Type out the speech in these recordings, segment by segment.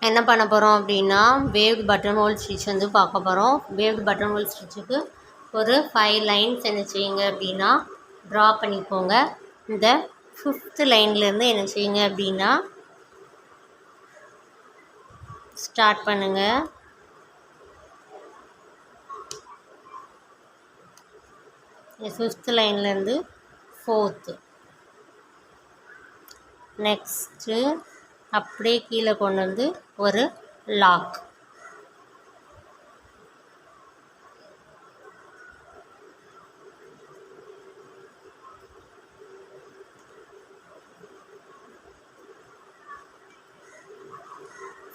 என்ன பண்ண போகிறோம் அப்படின்னா வேவ்டு பட்டன் ஹோல் ஸ்டிச் வந்து பார்க்க போகிறோம். வேவ்டு பட்டன் ஹோல் ஸ்டிச்சுக்கு ஒரு 5 லைன்ஸ் என்ன செய்யுங்க அப்படின்னா ட்ரா பண்ணிக்கோங்க. இந்த 5th லைன்லேருந்து என்ன செய்யுங்க அப்படின்னா ஸ்டார்ட் பண்ணுங்கள். ஃபிஃப்த் லைன்லேருந்து 4th, நெக்ஸ்ட்டு அப்படியே கீழே கொண்டு வந்து ஒரு லாக்.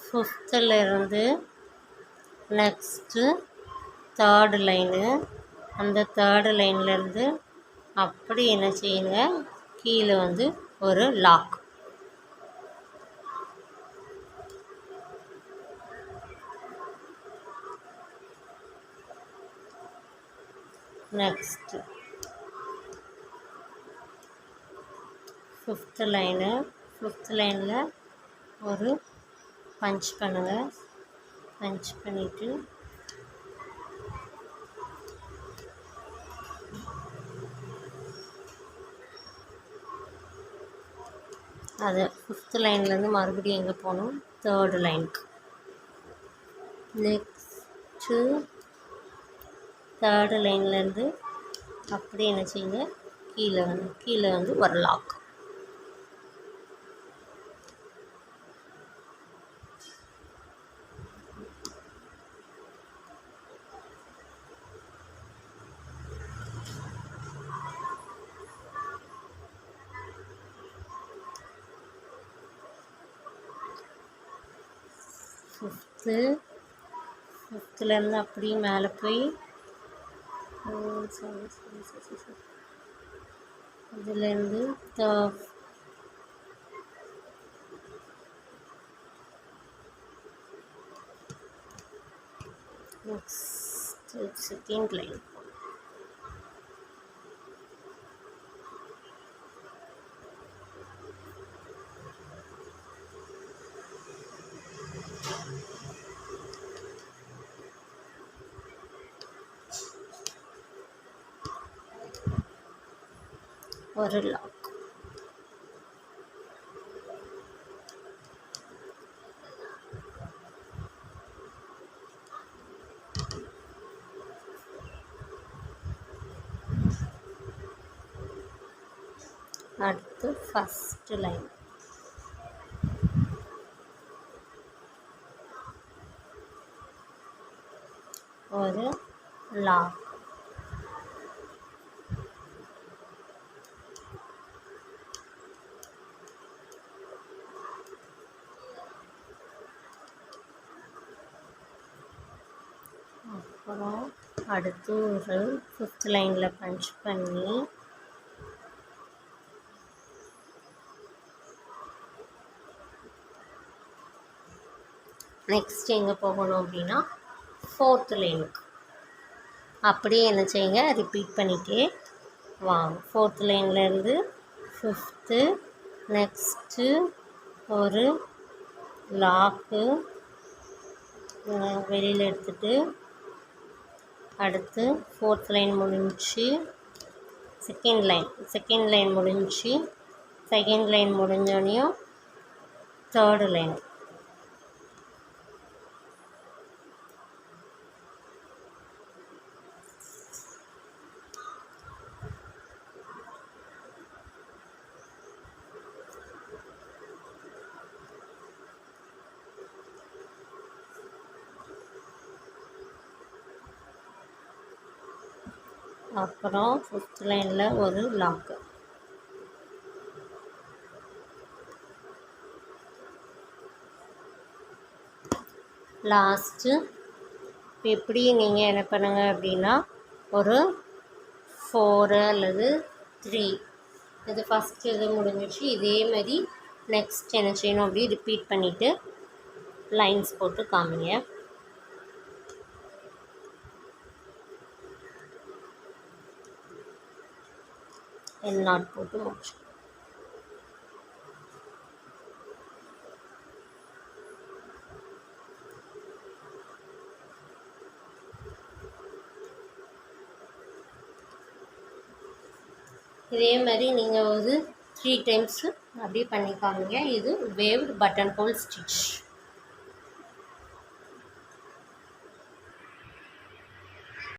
ஃபிஃப்த்துலேருந்து நெக்ஸ்ட்டு 3rd லைனு, அந்த 3rd லைன்லேருந்து அப்படி என்ன செய்யுங்க கீழே வந்து ஒரு lock. Next 5th line, 5th லைனில் ஒரு பஞ்ச் பண்ணுங்கள். பஞ்ச் பண்ணிவிட்டு அது 5th லைன்லேருந்து மறுபடியும் எங்கே போகணும் 3rd லைனுக்கு. நெக்ஸ்ட்டு 3rd லைன்லேருந்து அப்படி என்ன செய்யுங்க கீழே வந்து ஒரு லாக். ஃபிஃப்த்துலேருந்து அப்படியே மேலே போய் இதுலேருந்து நெக்ஸ்ட் 2nd லைன். ஒரு லாக். அடுத்து 1st லைன். ஒரு லாக். அப்புறம் அடுத்து ஒரு 5th லைனில் பஞ்ச் பண்ணி நெக்ஸ்ட் எங்கே போகணும் அப்படின்னா 4th லைனுக்கு. அப்படியே என்ன செய்யுங்க ரிப்பீட் பண்ணிகிட்டே வாங்க. 4th லைன்லேருந்து 5th, நெக்ஸ்ட்டு ஒரு லாக்கு வெளியில் எடுத்துட்டு அடுத்து 4th லைன் முடிஞ்சு 2nd லைன் முடிஞ்சு 2nd லைன் முடிஞ்சோடனையும் 3rd லைன். அப்புறம் 5th லைனில் ஒரு லாக்கு. லாஸ்ட்டு எப்படி நீங்கள் என்ன பண்ணுங்க அப்படின்னா ஒரு 4 அல்லது 3 இது ஃபஸ்ட்டு இது முடிஞ்சிச்சு. இதே மாதிரி நெக்ஸ்ட் என்ன செய்யணும் அப்படி ரிப்பீட் பண்ணிவிட்டு லைன்ஸ் போட்டு காமிங்க. எல் நாட் போட்டு முடிச்சு. இதே மாதிரி நீங்கள் ஒரு 3 டைம்ஸு அப்படியே பண்ணி காமிங்க. இது வேவ்டு பட்டன் ஹோல் ஸ்டிச்.